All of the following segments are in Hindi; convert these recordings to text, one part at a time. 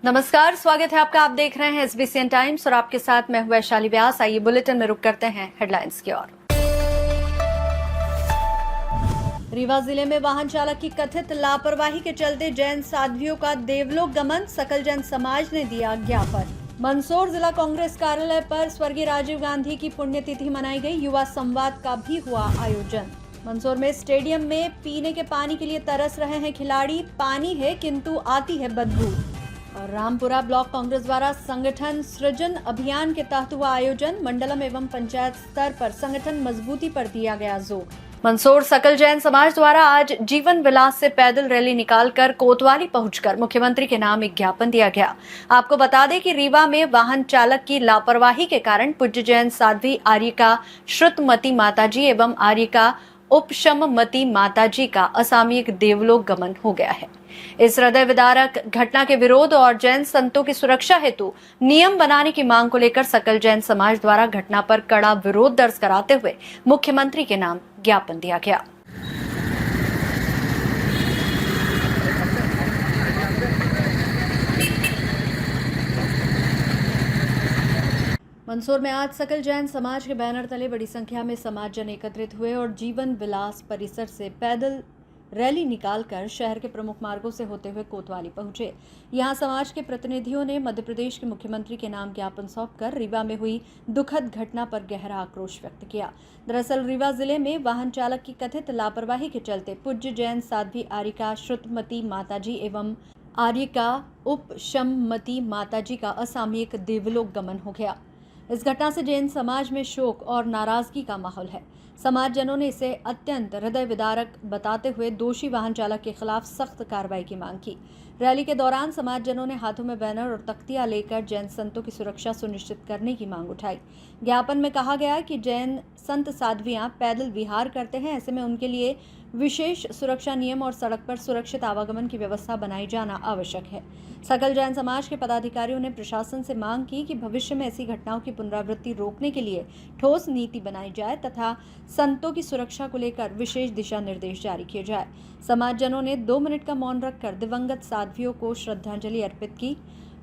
नमस्कार, स्वागत है आपका। आप देख रहे हैं एसबीसीएन टाइम्स और आपके साथ मैं हूं वैशाली व्यास। आइए बुलेटिन में रुक करते हैं हेडलाइंस की ओर। रीवा जिले में वाहन चालक की कथित लापरवाही के चलते जैन साध्वियों का देवलोक गमन, सकल जैन समाज ने दिया ज्ञापन। मंदसौर जिला कांग्रेस कार्यालय पर स्वर्गीय राजीव गांधी की पुण्यतिथि मनाई गई। युवा संवाद का भी हुआ आयोजन। मंदसौर में स्टेडियम में पीने के पानी के लिए तरस रहे हैं खिलाड़ी। पानी है किंतु आती है बदबू। और रामपुरा ब्लॉक कांग्रेस द्वारा संगठन सृजन अभियान के तहत हुआ आयोजन। मंडलम एवं पंचायत स्तर पर संगठन मजबूती पर दिया गया जोर। मंदसौर सकल जैन समाज द्वारा आज जीवन विलास से पैदल रैली निकालकर कोतवाली पहुंचकर मुख्यमंत्री के नाम एक ज्ञापन दिया गया। आपको बता दें कि रीवा में वाहन चालक की लापरवाही के कारण पूज्य जैन साध्वी आर्यिका श्रुतमती माताजी एवं आर्यिका उपशममती माताजी का असामयिक देवलोक गमन हो गया है। इस हृदय विदारक घटना के विरोध और जैन संतों की सुरक्षा हेतु नियम बनाने की मांग को लेकर सकल जैन समाज द्वारा घटना पर कड़ा विरोध दर्ज कराते हुए मुख्यमंत्री के नाम ज्ञापन दिया गया। मंदसौर में आज सकल जैन समाज के बैनर तले बड़ी संख्या में समाजजन एकत्रित हुए और जीवन विलास परिसर से पैदल रैली निकालकर शहर के प्रमुख मार्गों से होते हुए कोतवाली पहुंचे। यहां समाज के प्रतिनिधियों ने मध्य प्रदेश के मुख्यमंत्री के नाम ज्ञापन सौंपकर रीवा में हुई दुखद घटना पर गहरा आक्रोश व्यक्त किया। दरअसल रीवा जिले में वाहन चालक की कथित लापरवाही के चलते पूज्य जैन साध्वी आर्यिका श्रुतमती माताजी एवं आर्यिका उपशममती माताजी का असामयिक देवलोक गमन हो गया। इस घटना से जैन समाज में शोक और नाराजगी का माहौल है। समाजजनों ने इसे अत्यंत हृदय विदारक बताते हुए दोषी वाहन चालक के खिलाफ सख्त कार्रवाई की मांग की। रैली के दौरान समाजजनों ने हाथों में बैनर और तख्तियां लेकर जैन संतों की सुरक्षा सुनिश्चित करने की मांग उठाई। ज्ञापन में कहा गया कि जैन संत साध्वियां पैदल विहार करते हैं, ऐसे में उनके लिए विशेष सुरक्षा नियम और सड़क पर सुरक्षित आवागमन की व्यवस्था बनाई जाना आवश्यक है। सकल जैन समाज के पदाधिकारियों ने प्रशासन से मांग की कि भविष्य में ऐसी घटनाओं की पुनरावृत्ति रोकने के लिए ठोस नीति बनाई जाए तथा संतों की सुरक्षा को लेकर विशेष दिशा निर्देश जारी किए जाए। समाजजनों ने 2 मिनट का मौन रखकर दिवंगत साध्वियों को श्रद्धांजलि अर्पित की।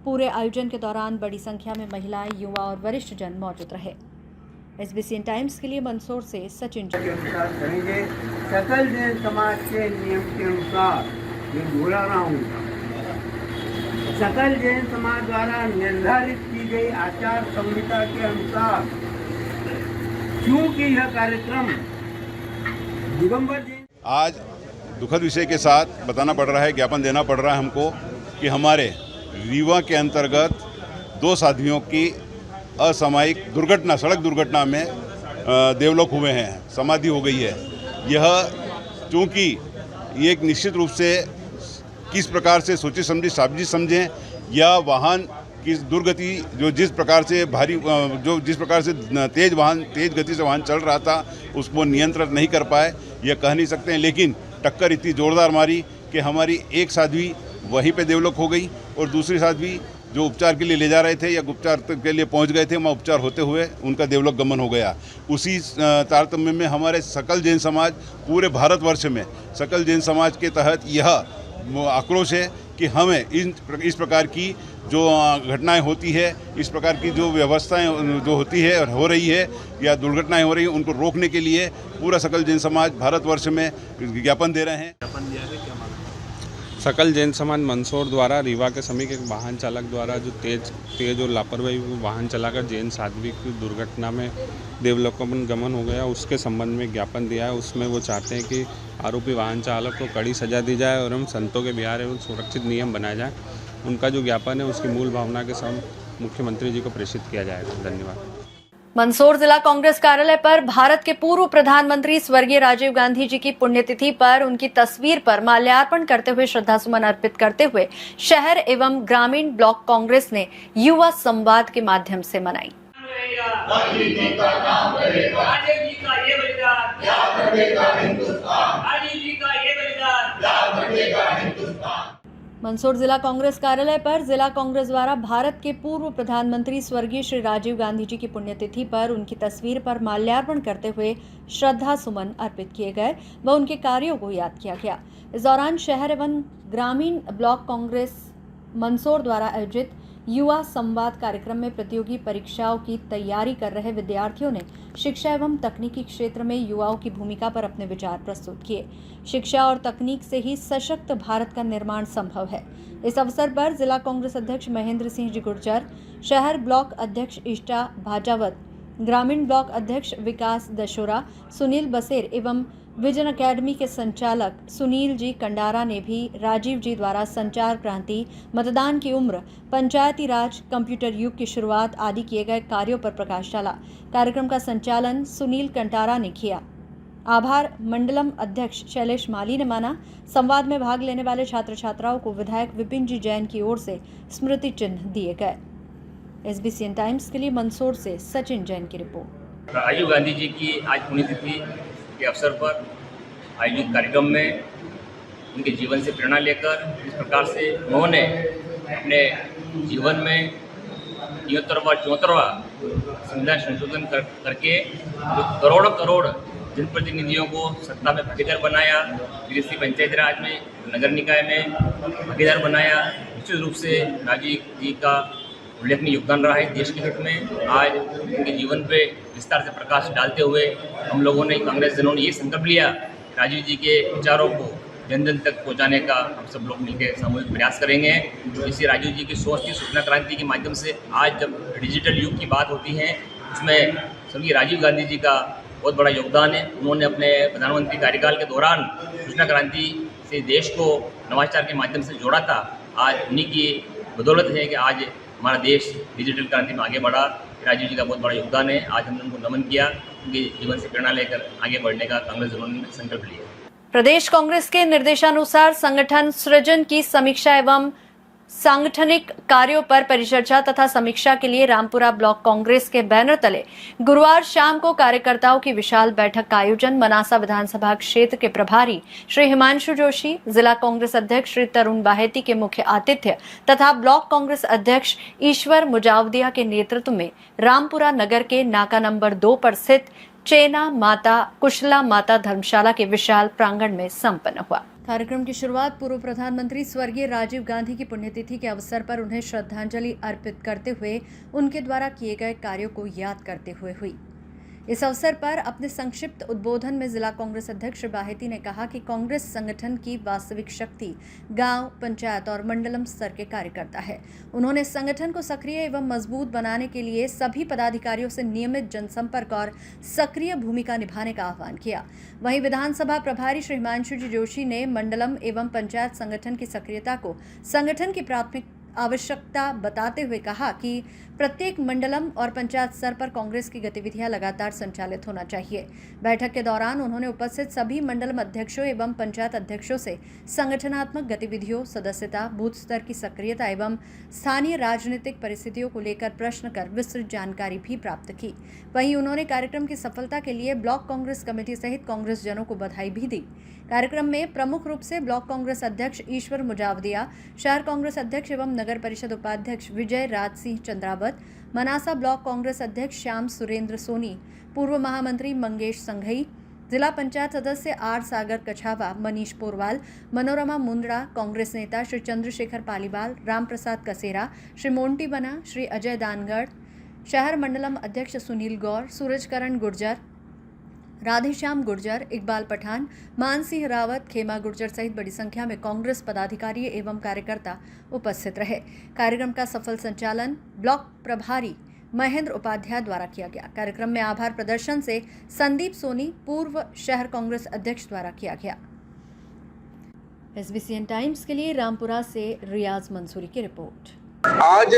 पूरे आयोजन के दौरान बड़ी संख्या में महिलाएं, युवा और वरिष्ठ जन मौजूद रहे। एसबीसीएन टाइम्स के लिए मंदसौर से सचिन। सकल जैन समाज के नियम के अनुसार मैं बोला रहा हूँ। सकल जैन समाज द्वारा निर्धारित की गई आचार संहिता के अनुसार क्योंकि यह कार्यक्रम दिगंबर जैन आज दुखद विषय के साथ बताना पड़ रहा है, ज्ञापन देना पड़ रहा है हमको कि हमारे रीवा के अंतर्गत 2 साध्वियों की असामयिक दुर्घटना, सड़क दुर्घटना में देवलोक हुए हैं, समाधि हो गई है। यह चूँकि ये एक निश्चित रूप से किस प्रकार से सोची समझी सावजी समझें या वाहन की दुर्गति जो जिस प्रकार से तेज गति से वाहन चल रहा था उसको नियंत्रित नहीं कर पाए, यह कह नहीं सकते हैं। लेकिन टक्कर इतनी जोरदार मारी कि हमारी एक साध्वी वहीं पे देवलोक हो गई और दूसरी साध्वी जो उपचार के लिए ले जा रहे थे या उपचार के लिए पहुंच गए थे, वहाँ उपचार होते हुए उनका देवलोक गमन हो गया। उसी तारतम्य में हमारे सकल जैन समाज पूरे भारतवर्ष में सकल जैन समाज के तहत यह आक्रोश है कि हमें इस प्रकार की जो घटनाएं होती है, इस प्रकार की जो व्यवस्थाएं जो होती है और हो रही है या दुर्घटनाएं हो रही हैं, उनको रोकने के लिए पूरा सकल जैन समाज भारतवर्ष में ज्ञापन दे रहे हैं। सकल जैन समाज मंदसौर द्वारा रीवा के समीप एक वाहन चालक द्वारा जो तेज और लापरवाही वाहन चलाकर जैन साध्वी की दुर्घटना में देवलोकन गमन हो गया, उसके संबंध में ज्ञापन दिया है। उसमें वो चाहते हैं कि आरोपी वाहन चालक को कड़ी सजा दी जाए और हम संतों के विहार एवं सुरक्षित नियम बनाए जाए। उनका जो ज्ञापन है उसकी मूल भावना के साथ मुख्यमंत्री जी को प्रेषित किया जाएगा। धन्यवाद। मंदसौर जिला कांग्रेस कार्यालय पर भारत के पूर्व प्रधानमंत्री स्वर्गीय राजीव गांधी जी की पुण्यतिथि पर उनकी तस्वीर पर माल्यार्पण करते हुए श्रद्धासुमन अर्पित करते हुए शहर एवं ग्रामीण ब्लॉक कांग्रेस ने युवा संवाद के माध्यम से मनाई। मंदसौर जिला कांग्रेस कार्यालय पर जिला कांग्रेस द्वारा भारत के पूर्व प्रधानमंत्री स्वर्गीय श्री राजीव गांधी जी की पुण्यतिथि पर उनकी तस्वीर पर माल्यार्पण करते हुए श्रद्धा सुमन अर्पित किए गए व उनके कार्यों को याद किया गया। इस दौरान शहर एवं ग्रामीण ब्लॉक कांग्रेस मंदसौर द्वारा आयोजित युवा संवाद कार्यक्रम में प्रतियोगी परीक्षाओं की तैयारी कर रहे विद्यार्थियों ने शिक्षा एवं तकनीकी क्षेत्र में युवाओं की भूमिका पर अपने विचार प्रस्तुत किए। शिक्षा और तकनीक से ही सशक्त भारत का निर्माण संभव है। इस अवसर पर जिला कांग्रेस अध्यक्ष महेंद्र सिंह जी गुर्जर, शहर ब्लॉक अध्यक्ष इष्टा भाजावत, ग्रामीण ब्लॉक अध्यक्ष विकास दशोरा, सुनील बसेर एवं विजन अकेडमी के संचालक सुनील जी कंडारा ने भी राजीव जी द्वारा संचार क्रांति, मतदान की उम्र, पंचायती राज, कंप्यूटर युग की शुरुआत आदि किए गए कार्यों पर प्रकाश डाला। कार्यक्रम का संचालन सुनील कंडारा ने किया। आभार मंडलम अध्यक्ष शैलेश माली ने माना। संवाद में भाग लेने वाले छात्र छात्राओं को विधायक विपिन जी जैन की ओर से स्मृति चिन्ह दिए गए। SBCN टाइम्स के लिए मंदसौर से सचिन जैन की रिपोर्ट। राजीव गांधी जी की आज पुण्यतिथि के अवसर पर आयोजित कार्यक्रम में उनके जीवन से प्रेरणा लेकर इस प्रकार से उन्होंने अपने जीवन में 73वां संविधान संशोधन करके जो करोड़ जनप्रतिनिधियों को सत्ता में भागीदार बनाया, कृषि पंचायती राज में, नगर निकाय में भागीदार बनाया। निश्चित रूप से राजीव जी का उल्लेखनीय योगदान रहा है देश के हित में। आज उनके जीवन पे विस्तार से प्रकाश डालते हुए हम लोगों ने, कांग्रेस जनों ने ये संकल्प लिया राजीव जी के विचारों को जन जन तक पहुंचाने का हम सब लोग मिलकर सामूहिक प्रयास करेंगे। इसी राजीव जी की सोच की सूचना क्रांति के माध्यम से आज जब डिजिटल युग की बात होती है उसमें सभी राजीव गांधी जी का बहुत बड़ा योगदान है। उन्होंने अपने प्रधानमंत्री कार्यकाल के दौरान सूचना क्रांति से देश को नवाचार के माध्यम से जोड़ा था। आज उन्हीं की बदौलत है कि आज हमारा देश डिजिटल क्रांति में आगे बढ़ा। राजीव जी का बहुत बड़ा योगदान है। आज हमने उनको नमन किया। उनके जीवन से प्रेरणा लेकर आगे बढ़ने का कांग्रेस जनों ने संकल्प लिया। प्रदेश कांग्रेस के निर्देशानुसार संगठन सृजन की समीक्षा एवं सांगठनिक कार्यों पर परिचर्चा तथा समीक्षा के लिए रामपुरा ब्लॉक कांग्रेस के बैनर तले गुरुवार शाम को कार्यकर्ताओं की विशाल बैठक का आयोजन मनासा विधानसभा क्षेत्र के प्रभारी श्री हिमांशु जोशी, जिला कांग्रेस अध्यक्ष श्री तरुण बाहेती के मुख्य आतिथ्य तथा ब्लॉक कांग्रेस अध्यक्ष ईश्वर मुजावदिया के नेतृत्व में रामपुरा नगर के नाका नंबर 2 पर स्थित चेना माता कुशला माता धर्मशाला के विशाल प्रांगण में संपन्न हुआ। कार्यक्रम की शुरुआत पूर्व प्रधानमंत्री स्वर्गीय राजीव गांधी की पुण्यतिथि के अवसर पर उन्हें श्रद्धांजलि अर्पित करते हुए उनके द्वारा किए गए कार्यों को याद करते हुए हुई। इस अवसर पर अपने संक्षिप्त उद्बोधन में जिला कांग्रेस अध्यक्ष बाहेती ने कहा कि कांग्रेस संगठन की वास्तविक शक्ति गांव, पंचायत और मंडलम स्तर के कार्यकर्ता है। उन्होंने संगठन को सक्रिय एवं मजबूत बनाने के लिए सभी पदाधिकारियों से नियमित जनसंपर्क और सक्रिय भूमिका निभाने का आह्वान किया। वहीं विधानसभा प्रभारी श्री हिमांशु जी जोशी ने मंडलम एवं पंचायत संगठन की सक्रियता को संगठन की प्राथमिक आवश्यकता बताते हुए कहा कि प्रत्येक मंडलम और पंचायत स्तर पर कांग्रेस की गतिविधियां लगातार संचालित होना चाहिए। बैठक के दौरान उन्होंने उपस्थित सभी मंडलम अध्यक्षों एवं पंचायत अध्यक्षों से संगठनात्मक गतिविधियों, सदस्यता, बूथ स्तर की सक्रियता एवं स्थानीय राजनीतिक परिस्थितियों को लेकर प्रश्न कर विस्तृत जानकारी भी प्राप्त की। वहीं उन्होंने कार्यक्रम की सफलता के लिए ब्लॉक कांग्रेस कमेटी सहित कांग्रेस जनों को बधाई भी दी। कार्यक्रम में प्रमुख रूप से ब्लॉक कांग्रेस अध्यक्ष ईश्वर मुजावदिया, शहर कांग्रेस अध्यक्ष एवं नगर परिषद उपाध्यक्ष विजय राज सिंह चंद्रावत, मनासा ब्लॉक कांग्रेस अध्यक्ष श्याम सुरेंद्र सोनी, पूर्व महामंत्री मंगेश संघई, जिला पंचायत सदस्य आर सागर कछावा, मनीष पोरवाल, मनोरमा मुंदड़ा, कांग्रेस नेता श्री चंद्रशेखर पालीवाल, राम प्रसाद कसेरा, श्री मोंटी बना, श्री अजय दानगढ़, शहर मंडलम अध्यक्ष सुनील गौर, सूरजकरण गुर्जर, राधेश्याम गुर्जर, इकबाल पठान, मानसिंह रावत, खेमा गुर्जर सहित बड़ी संख्या में कांग्रेस पदाधिकारी एवं कार्यकर्ता उपस्थित रहे। कार्यक्रम का सफल संचालन ब्लॉक प्रभारी महेंद्र उपाध्याय द्वारा किया गया। कार्यक्रम में आभार प्रदर्शन से संदीप सोनी, पूर्व शहर कांग्रेस अध्यक्ष द्वारा किया गया। SBCN टाइम्स के लिए रामपुरा से रियाज मंसूरी की रिपोर्ट। आज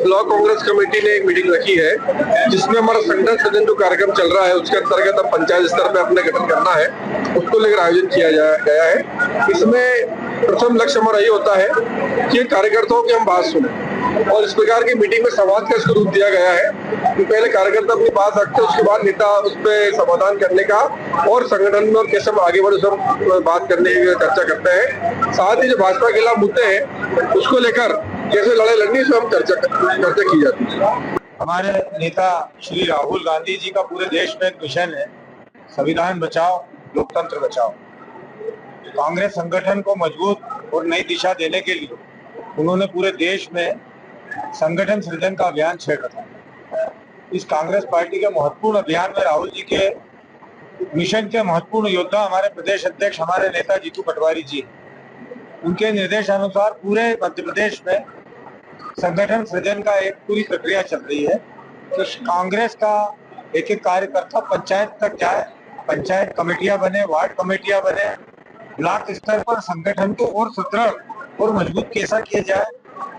ब्लॉक कांग्रेस कमेटी ने एक मीटिंग रखी है जिसमें हमारा संगठन सृजन जो कार्यक्रम चल रहा है उसके अंतर्गत अब पंचायत स्तर पर अपने गठन करना है, उसको लेकर आयोजन किया गया है। इसमें प्रथम लक्ष्य हमारा ये होता है कि कार्यकर्ताओं की हम बात सुने और इस प्रकार की मीटिंग में संवाद का इसको रूप दिया गया है कि पहले कार्यकर्ता अपनी बात रखते हैं, उसके बाद नेता उस पर समाधान करने का और संगठन में और कैसे हम आगे बढ़े सब बात करने की चर्चा करते हैं। साथ ही जो भाजपा के खिलाफ मुद्दे हैं उसको लेकर कैसे लड़ाई लड़नी इसमें हम चर्चा की जाती है। हमारे नेता श्री राहुल गांधी जी का पूरे देश में एक मिशन है, संविधान बचाओ, लोकतंत्र बचाओ। कांग्रेस संगठन को मजबूत और नई दिशा देने के लिए उन्होंने पूरे देश में संगठन सृजन का अभियान छेड़ रखा है। इस कांग्रेस पार्टी के महत्वपूर्ण अभियान में राहुल जी के मिशन के महत्वपूर्ण योद्धा हमारे प्रदेश अध्यक्ष, हमारे नेता जीतू पटवारी जी, उनके निर्देशानुसार पूरे मध्य प्रदेश में संगठन सृजन का एक पूरी प्रक्रिया चल रही है कि कांग्रेस का एक एक कार्यकर्ता पंचायत तक जाए, पंचायत कमेटियां बने, वार्ड कमेटियां बने, ब्लॉक स्तर पर संगठन को और सुदृढ़ और मजबूत कैसा किया जाए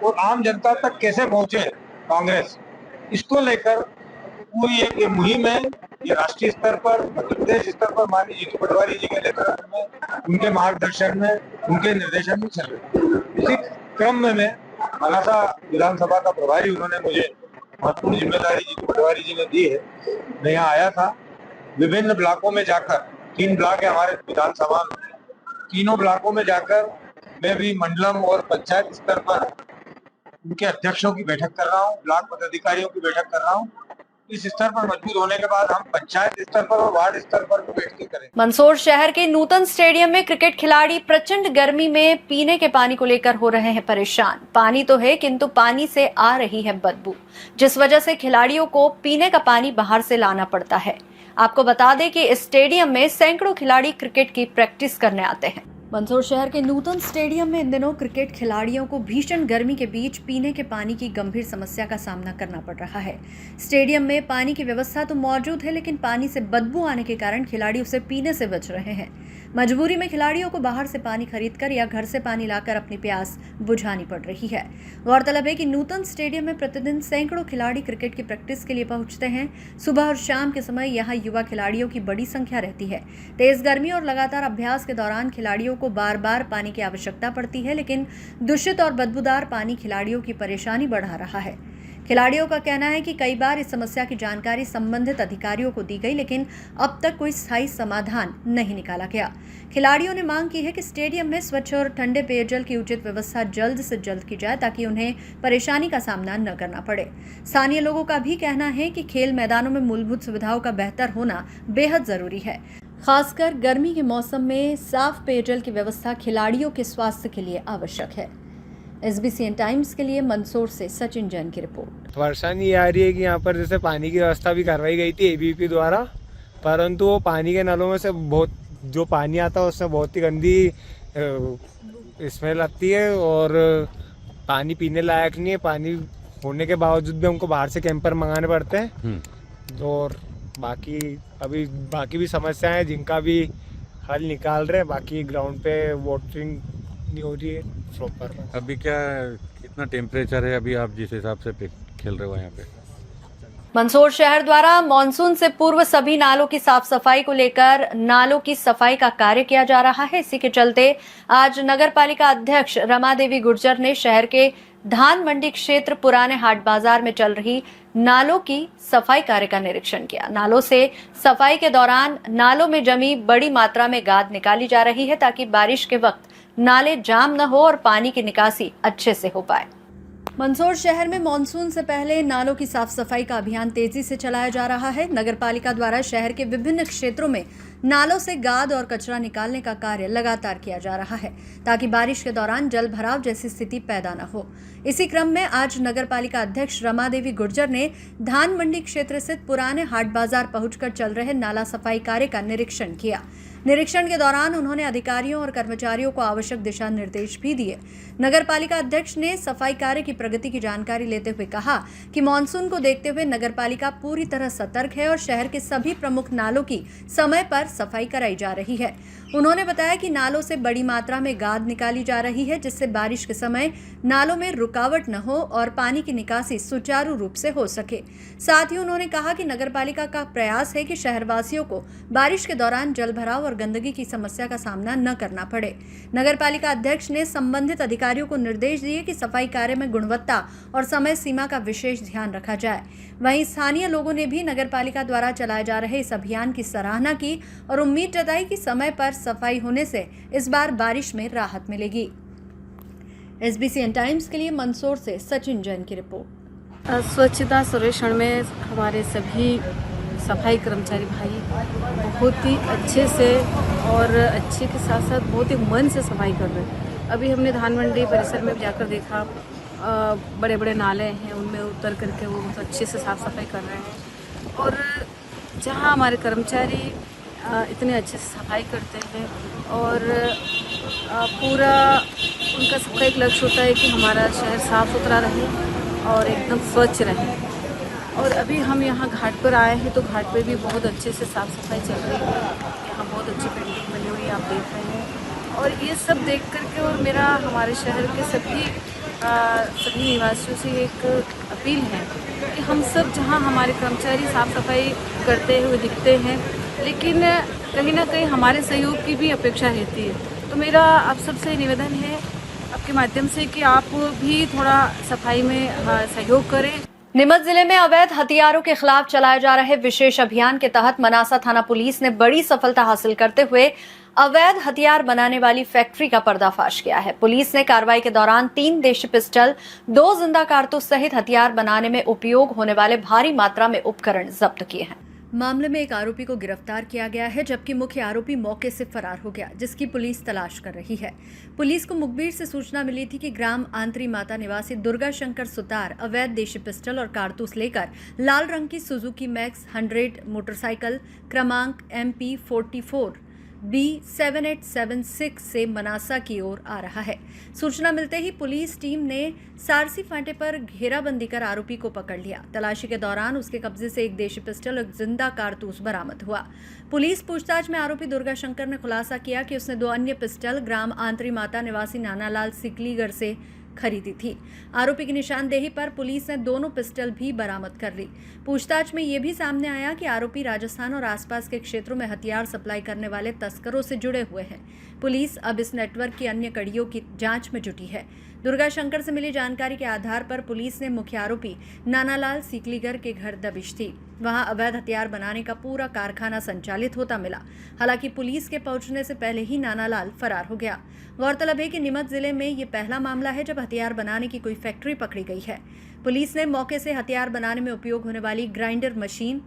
और आम जनता तक कैसे पहुंचे कांग्रेस, इसको लेकर पूरी एक मुहिम है। ये राष्ट्रीय स्तर पर, मध्य प्रदेश स्तर पर माननीय जीतू पटवारी जी के नेतृत्व में, उनके मार्गदर्शन में, उनके निर्देशन में चल रही है। इसी क्रम में मैं मनासा विधानसभा का प्रभारी, उन्होंने मुझे महत्वपूर्ण जिम्मेदारी जीतू पटवारी जी ने दी है। मैं यहाँ आया था, विभिन्न ब्लॉकों में जाकर, 3 ब्लॉक है हमारे विधानसभा में, तीनों ब्लॉकों में जाकर मैं भी मंडलम और पंचायत स्तर पर उनके अध्यक्षों की बैठक कर रहा हूँ, ब्लॉक पदाधिकारियों की बैठक कर रहा हूँ। इस स्तर पर मजबूत होने के बाद हम पंचायत स्तर पर और वार्ड स्तर पर भी बैठ के करेंगे। मंदसौर शहर के नूतन स्टेडियम में क्रिकेट खिलाड़ी प्रचंड गर्मी में पीने के पानी को लेकर हो रहे हैं परेशान। पानी तो है किंतु पानी से आ रही है बदबू, जिस वजह से खिलाड़ियों को पीने का पानी बाहर से लाना पड़ता है। आपको बता दें कि इस स्टेडियम में सैकड़ों खिलाड़ी क्रिकेट की प्रैक्टिस करने आते हैं। मंदसौर शहर के नूतन स्टेडियम में इन दिनों क्रिकेट खिलाड़ियों को भीषण गर्मी के बीच पीने के पानी की गंभीर समस्या का सामना करना पड़ रहा है। स्टेडियम में पानी की व्यवस्था तो मौजूद है, लेकिन पानी से बदबू आने के कारण खिलाड़ी उसे पीने से बच रहे हैं। मजबूरी में खिलाड़ियों को बाहर से पानी खरीदकर या घर से पानी लाकर अपनी प्यास बुझानी पड़ रही है। गौरतलब है कि नूतन स्टेडियम में प्रतिदिन सैकड़ों खिलाड़ी क्रिकेट की प्रैक्टिस के लिए पहुंचते हैं। सुबह और शाम के समय यहां युवा खिलाड़ियों की बड़ी संख्या रहती है। तेज गर्मी और लगातार अभ्यास के दौरान खिलाड़ियों को बार बार पानी की आवश्यकता पड़ती है, लेकिन दूषित और बदबूदार पानी खिलाड़ियों की परेशानी बढ़ा रहा है। खिलाड़ियों का कहना है कि कई बार इस समस्या की जानकारी संबंधित अधिकारियों को दी गई, लेकिन अब तक कोई स्थायी समाधान नहीं निकाला गया। खिलाड़ियों ने मांग की है कि स्टेडियम में स्वच्छ और ठंडे पेयजल की उचित व्यवस्था जल्द से जल्द की जाए, ताकि उन्हें परेशानी का सामना न करना पड़े। स्थानीय लोगों का भी कहना है कि खेल मैदानों में मूलभूत सुविधाओं का बेहतर होना बेहद जरूरी है। खासकर गर्मी के मौसम में साफ पेयजल की व्यवस्था खिलाड़ियों के स्वास्थ्य के लिए आवश्यक है। SBCN टाइम्स के लिए मंदसौर से सचिन जैन की रिपोर्ट। परेशानी ये आ रही है कि यहाँ पर जैसे पानी की व्यवस्था भी करवाई गई थी ABP द्वारा, परंतु वो पानी के नलों में से बहुत जो पानी आता है उसमें बहुत ही गंदी स्मेल आती है और पानी पीने लायक नहीं है। पानी होने के बावजूद भी हमको बाहर से कैंपर मंगाने पड़ते हैं और बाकी भी समस्याएं हैं जिनका भी हल निकाल रहे हैं। बाकी ग्राउंड पे वाटरिंग नहीं हो रही है प्रॉपर। अभी कितना टेम्परेचर है अभी आप जिस हिसाब से खेल रहे हो यहाँ पे? मंदसौर शहर द्वारा मानसून से पूर्व सभी नालों की साफ सफाई को लेकर नालों की सफाई का कार्य किया जा रहा है। इसी के चलते आज नगर पालिका अध्यक्ष रमा देवी गुर्जर ने शहर के धान मंडी क्षेत्र पुराने हाट बाजार में चल रही नालों की सफाई कार्य का निरीक्षण किया। नालों से सफाई के दौरान नालों में जमी बड़ी मात्रा में गाद निकाली जा रही है, ताकि बारिश के वक्त नाले जाम न हो और पानी की निकासी अच्छे से हो पाए। मंदसौर शहर में मानसून से पहले नालों की साफ सफाई का अभियान तेजी से चलाया जा रहा है। नगर पालिका द्वारा शहर के विभिन्न क्षेत्रों में नालों से गाद और कचरा निकालने का कार्य लगातार किया जा रहा है, ताकि बारिश के दौरान जल भराव जैसी स्थिति पैदा न हो। इसी क्रम में आज नगर पालिका अध्यक्ष रमा देवी गुर्जर ने धान मंडी क्षेत्र स्थित पुराने हाट बाजार पहुंचकर चल रहे नाला सफाई कार्य का निरीक्षण किया। निरीक्षण के दौरान उन्होंने अधिकारियों और कर्मचारियों को आवश्यक दिशा निर्देश भी दिए। नगर पालिका अध्यक्ष ने सफाई कार्य की प्रगति की जानकारी लेते हुए कहा कि मानसून को देखते हुए नगर पालिका पूरी तरह सतर्क है और शहर के सभी प्रमुख नालों की समय पर सफाई कराई जा रही है। उन्होंने बताया कि नालों से बड़ी मात्रा में गाद निकाली जा रही है, जिससे बारिश के समय नालों में रुकावट न हो और पानी की निकासी सुचारू रूप से हो सके। साथ ही उन्होंने कहा कि नगर पालिका का प्रयास है कि शहरवासियों को बारिश के दौरान जल भराव और गंदगी की समस्या का सामना न करना पड़े। नगर पालिका अध्यक्ष ने संबंधित अधिकारियों को निर्देश दिए कि सफाई कार्य में गुणवत्ता और समय सीमा का विशेष ध्यान रखा जाए। वहीं स्थानीय लोगों ने भी नगर पालिका द्वारा चलाए जा रहे इस अभियान की सराहना की और उम्मीद जताई कि समय पर सफाई होने से इस बार बारिश में राहत मिलेगी। SBCN टाइम्स के लिए मंदसौर से सचिन जैन की रिपोर्ट। स्वच्छता सर्वेक्षण में हमारे सभी सफाई कर्मचारी भाई बहुत ही अच्छे से और अच्छे के साथ साथ बहुत ही मन से सफाई कर रहे हैं। अभी हमने धान मंडी परिसर में जाकर देखा, बड़े बड़े नाले हैं, उनमें उतर करके वो बहुत अच्छे से साफ़ सफाई कर रहे हैं। और जहाँ हमारे कर्मचारी इतने अच्छे से सफाई करते हैं और पूरा उनका सबका एक लक्ष्य होता है कि हमारा शहर साफ़ सुथरा रहे और एकदम स्वच्छ रहे। और अभी हम यहाँ घाट पर आए हैं तो घाट पर भी बहुत अच्छे से साफ़ सफाई चल रही है। यहाँ बहुत अच्छी पेंटिंग बनी हुई है, आप देख रहे हैं। और ये सब देख करके और मेरा हमारे शहर के सभी निवासियों से एक अपील है कि हम सब जहाँ हमारे कर्मचारी साफ़ सफाई करते हुए दिखते हैं, लेकिन कहीं ना कहीं हमारे सहयोग की भी अपेक्षा रहती है। तो मेरा आप सबसे निवेदन है आपके माध्यम से कि आप भी थोड़ा सफाई में सहयोग करें। नीमच जिले में अवैध हथियारों के खिलाफ चलाए जा रहे विशेष अभियान के तहत मनासा थाना पुलिस ने बड़ी सफलता हासिल करते हुए अवैध हथियार बनाने वाली फैक्ट्री का पर्दाफाश किया है। पुलिस ने कार्रवाई के दौरान 3 देशी पिस्टल, 2 जिंदा कारतूस सहित हथियार बनाने में उपयोग होने वाले भारी मात्रा में उपकरण जब्त किए हैं। मामले में एक आरोपी को गिरफ्तार किया गया है, जबकि मुख्य आरोपी मौके से फरार हो गया, जिसकी पुलिस तलाश कर रही है। पुलिस को मुखबिर से सूचना मिली थी कि ग्राम आंतरी माता निवासी दुर्गा शंकर सुतार अवैध देशी पिस्टल और कारतूस लेकर लाल रंग की सुजुकी मैक्स 100 मोटरसाइकिल क्रमांक MP 44 B7876 से मनासा की ओर आ रहा है। सूचना मिलते ही पुलिस टीम ने सारसी फाटे पर घेराबंदी कर आरोपी को पकड़ लिया। तलाशी के दौरान उसके कब्जे से एक देशी पिस्टल और जिंदा कारतूस बरामद हुआ। पुलिस पूछताछ में आरोपी दुर्गा शंकर ने खुलासा किया कि उसने 2 अन्य पिस्टल ग्राम आंतरी माता निवासी नानालाल सिकलीगढ़ से खरीदी थी। आरोपी की निशानदेही पर पुलिस ने दोनों पिस्टल भी बरामद कर ली। पूछताछ में यह भी सामने आया कि आरोपी राजस्थान और आसपास के क्षेत्रों में हथियार सप्लाई करने वाले तस्करों से जुड़े हुए हैं। पुलिस अब इस नेटवर्क की अन्य कड़ियों की जांच में जुटी है। दुर्गा शंकर से मिली जानकारी के आधार पर पुलिस ने मुख्य आरोपी नानालाल सिकलीगढ़ के घर दबिश दी। वहां अवैध हथियार बनाने का पूरा कारखाना संचालित होता मिला। हालांकि पुलिस के पहुंचने से पहले ही नानालाल फरार हो गया। गौरतलब है कि नीमच जिले में ये पहला मामला है जब हथियार बनाने की कोई फैक्ट्री पकड़ी गई है। पुलिस ने मौके से हथियार बनाने में उपयोग होने वाली grinder machine,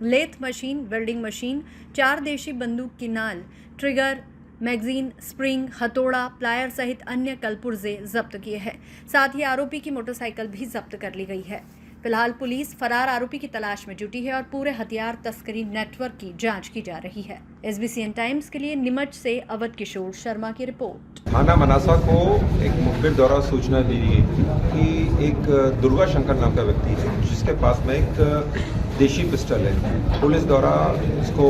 lathe machine, welding machine, 4 देशी बंदूक की नाल, ट्रिगर, मैगजीन, स्प्रिंग, हथौड़ा, प्लायर सहित अन्य कलपुर्जे जब्त किए हैं। साथ ही आरोपी की मोटरसाइकिल भी जब्त कर ली गई है। फिलहाल पुलिस फरार आरोपी की तलाश में जुटी है और पूरे हथियार तस्करी नेटवर्क की जांच की जा रही है। SBCN टाइम्स के लिए नीमच से अवध किशोर शर्मा की रिपोर्ट। थाना मनासा को एक मुखबिर द्वारा सूचना दी गई कि एक दुर्गा शंकर नाम का व्यक्ति है जिसके पास में एक देशी पिस्टल है। पुलिस द्वारा इसको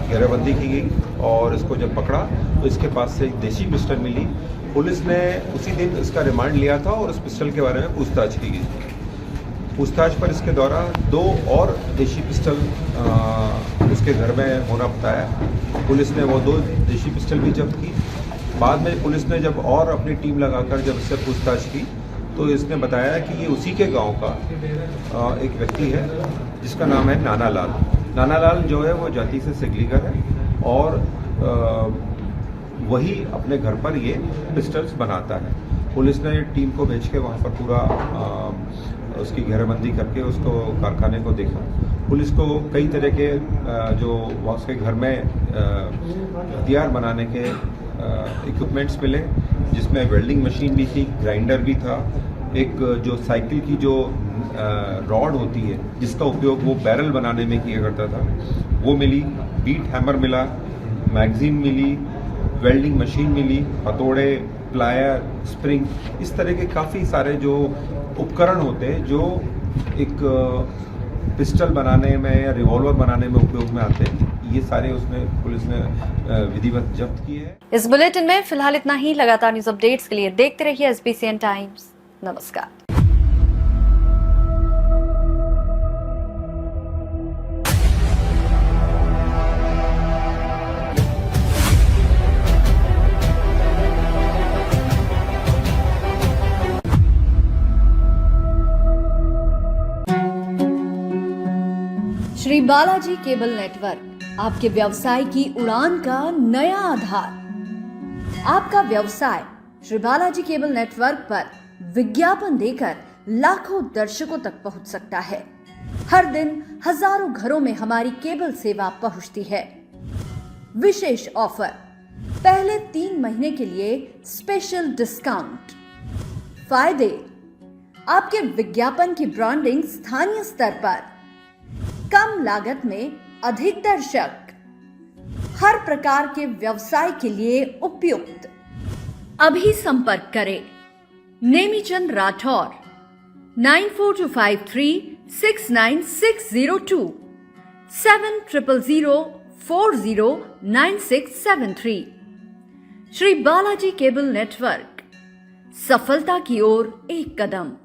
घेराबंदी की गई और इसको जब पकड़ा तो इसके पास से एक देशी पिस्टल मिली। पुलिस ने उसी दिन इसका रिमांड लिया था और उस पिस्टल के बारे में पूछताछ की गई। पूछताछ पर इसके द्वारा 2 और देशी पिस्टल उसके घर में होना बताया। पुलिस ने वो 2 देशी पिस्टल भी जब्त की। बाद में पुलिस ने जब और अपनी टीम लगाकर जब इससे पूछताछ की तो इसने बताया कि ये उसी के गांव का एक व्यक्ति है जिसका नाम है नानालाल। नानालाल जो है वो जाति से सिकलीगढ़ है और वही अपने घर पर ये पिस्टल्स बनाता है। पुलिस ने टीम को भेज के वहाँ पर पूरा उसकी घेराबंदी करके उसको कारखाने को देखा। पुलिस को कई तरह के जो उसके घर में हथियार बनाने के इक्विपमेंट्स मिले, जिसमें वेल्डिंग मशीन भी थी, ग्राइंडर भी था, एक जो साइकिल की जो रॉड होती है जिसका उपयोग वो बैरल बनाने में किया करता था वो मिली, बीट हैमर मिला, मैगजीन मिली, वेल्डिंग मशीन मिली, हथौड़े, प्लायर, स्प्रिंग, इस तरह के काफ़ी सारे जो उपकरण होते हैं जो एक पिस्टल बनाने में या रिवॉल्वर बनाने में उपयोग में आते हैं, ये सारे उसमें पुलिस ने विधिवत जब्त किए हैं। इस बुलेटिन में फिलहाल इतना ही। लगातार न्यूज अपडेट्स के लिए देखते रहिए SBCN टाइम्स। नमस्कार। श्री बालाजी केबल नेटवर्क आपके व्यवसाय की उड़ान का नया आधार। आपका व्यवसाय श्री बालाजी केबल नेटवर्क पर विज्ञापन देकर लाखों दर्शकों तक पहुंच सकता है। हर दिन हजारों घरों में हमारी केबल सेवा पहुंचती है। विशेष ऑफर, पहले 3 महीने के लिए स्पेशल डिस्काउंट। फायदे: आपके विज्ञापन की ब्रांडिंग स्थानीय स्तर पर, कम लागत में अधिक दर्शक, हर प्रकार के व्यवसाय के लिए उपयुक्त। अभी संपर्क करें नेमीचंद राठौर 9425369602 7000409673। श्री बालाजी केबल नेटवर्क, सफलता की ओर एक कदम।